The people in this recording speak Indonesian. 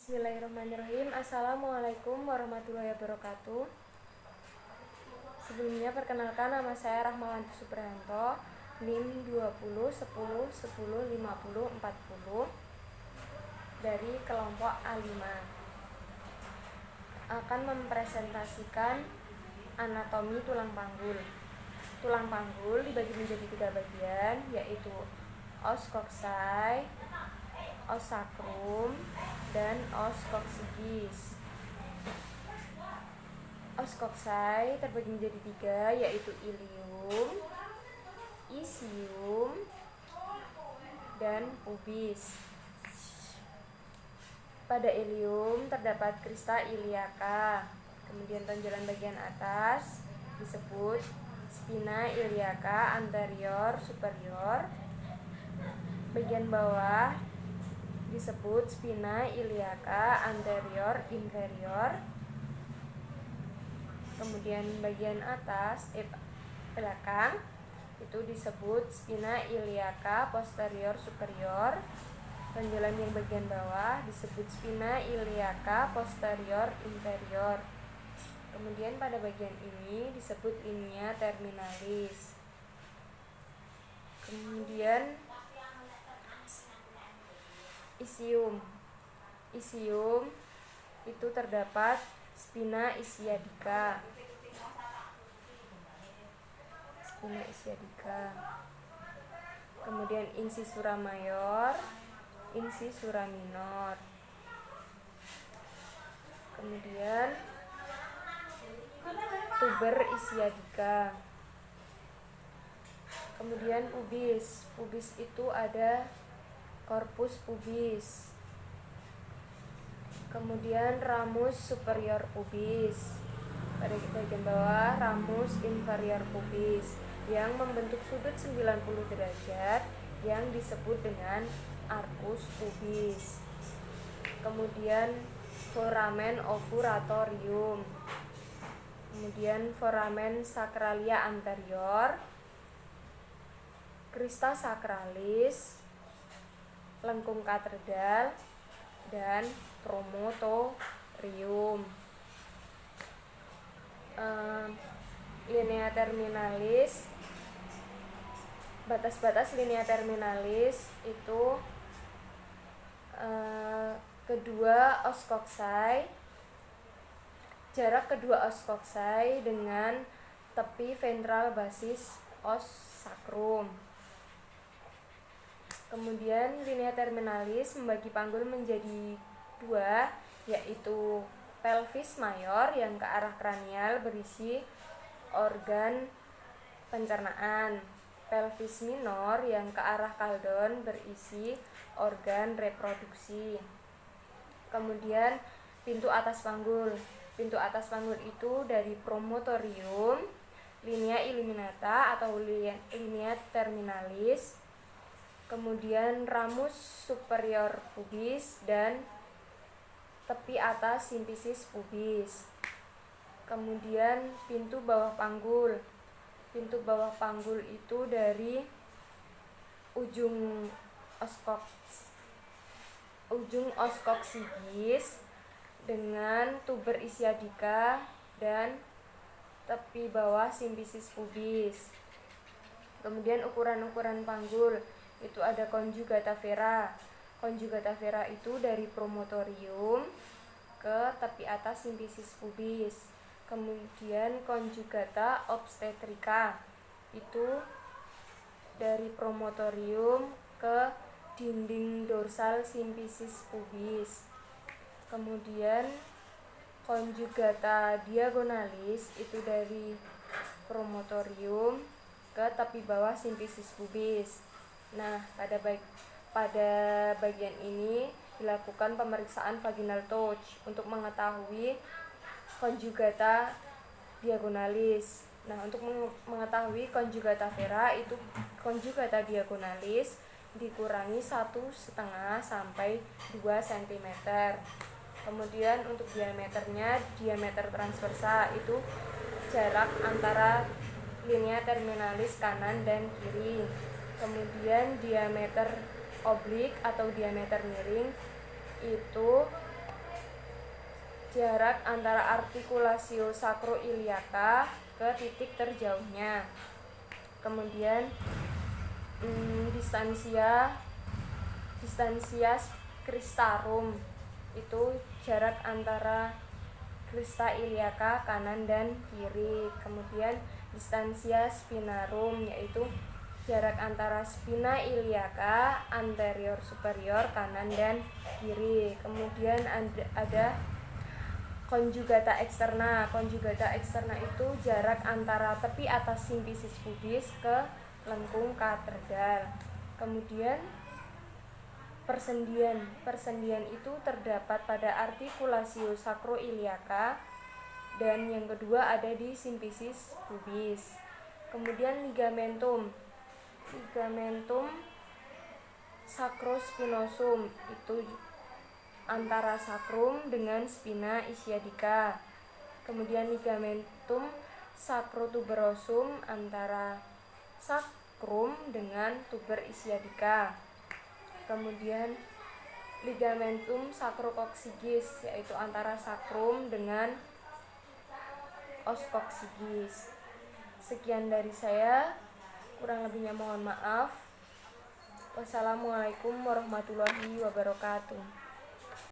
Bismillahirrahmanirrahim. Assalamualaikum warahmatullahi wabarakatuh. Sebelumnya perkenalkan, nama saya Rahmawanti Supriyanto, NIM 201010105040 dari kelompok A5. Akan mempresentasikan anatomi tulang panggul. Tulang panggul dibagi menjadi 3 bagian, yaitu os coxae, os sacrum, dan os coccygeus. Os coxae terbagi menjadi 3, yaitu ilium, isium, dan pubis. Pada ilium terdapat crista iliaca. Kemudian tonjolan bagian atas disebut spina iliaca anterior superior. Bagian bawah disebut spina iliaca anterior inferior. Kemudian bagian atas belakang itu disebut spina iliaca posterior superior. Tonjolan yang bagian bawah disebut spina iliaca posterior inferior. Kemudian pada bagian ini disebut linea terminalis. Kemudian isium. Isium itu terdapat spina ischiadica. Kemudian incisura mayor, incisura minor. Kemudian tuber ischiadica. Kemudian pubis. Pubis itu ada corpus pubis. Kemudian ramus superior pubis. Pada bagian bawah ramus inferior pubis yang membentuk sudut 90 derajat yang disebut dengan arcus pubis. Kemudian foramen obturatorium. Kemudian foramen sacralia anterior, crista sacralis, lengkung katedral, dan promontorium. Linea terminalis, batas-batas linea terminalis itu kedua os coxae, jarak kedua os coxae dengan tepi ventral basis os sacrum. Kemudian linea terminalis membagi panggul menjadi 2, yaitu pelvis mayor yang ke arah kranial berisi organ pencernaan, pelvis minor yang ke arah kaldon berisi organ reproduksi. Kemudian pintu atas panggul. Pintu atas panggul itu dari promontorium, linea illuminata atau linea terminalis, kemudian ramus superior pubis, dan tepi atas simfisis pubis. Kemudian pintu bawah panggul. Pintu bawah panggul itu dari ujung os coccygeus dengan tuber ischiadica dan tepi bawah simfisis pubis. Kemudian ukuran-ukuran panggul itu ada conjugata vera. Conjugata vera itu dari promontorium ke tepi atas simfisis pubis. Kemudian conjugata obstetrica itu dari promontorium ke dinding dorsal simfisis pubis. Kemudian conjugata diagonalis itu dari promontorium ke tepi bawah simfisis pubis. Nah, pada bagian ini dilakukan pemeriksaan vaginal touch untuk mengetahui conjugata diagonalis. Nah, untuk mengetahui conjugata vera itu conjugata diagonalis dikurangi 1,5 sampai 2 cm. Kemudian untuk diameternya, diameter transversa itu jarak antara linea terminalis kanan dan kiri. Kemudian diameter oblik atau diameter miring itu jarak antara artikulatio sacroiliaca ke titik terjauhnya. Kemudian distansia cristarum itu jarak antara crista iliaca kanan dan kiri. Kemudian distansia spinarum yaitu jarak antara spina iliaca anterior superior kanan dan kiri. Kemudian ada conjugata externa. Conjugata externa itu jarak antara tepi atas simfisis pubis ke lengkung katedral. Kemudian persendian. Persendian itu terdapat pada artikulatio sacroiliaca dan yang kedua ada di simfisis pubis. Kemudian ligamentum. Ligamentum sacrospinosum itu antara sacrum dengan spina ischiadica. Kemudian ligamentum sacrotuberosum antara sacrum dengan tuber ischiadica. Kemudian ligamentum sacrococcygeus yaitu antara sacrum dengan os coccygeus. Sekian dari saya, kurang lebihnya mohon maaf. Wassalamualaikum warahmatullahi wabarakatuh.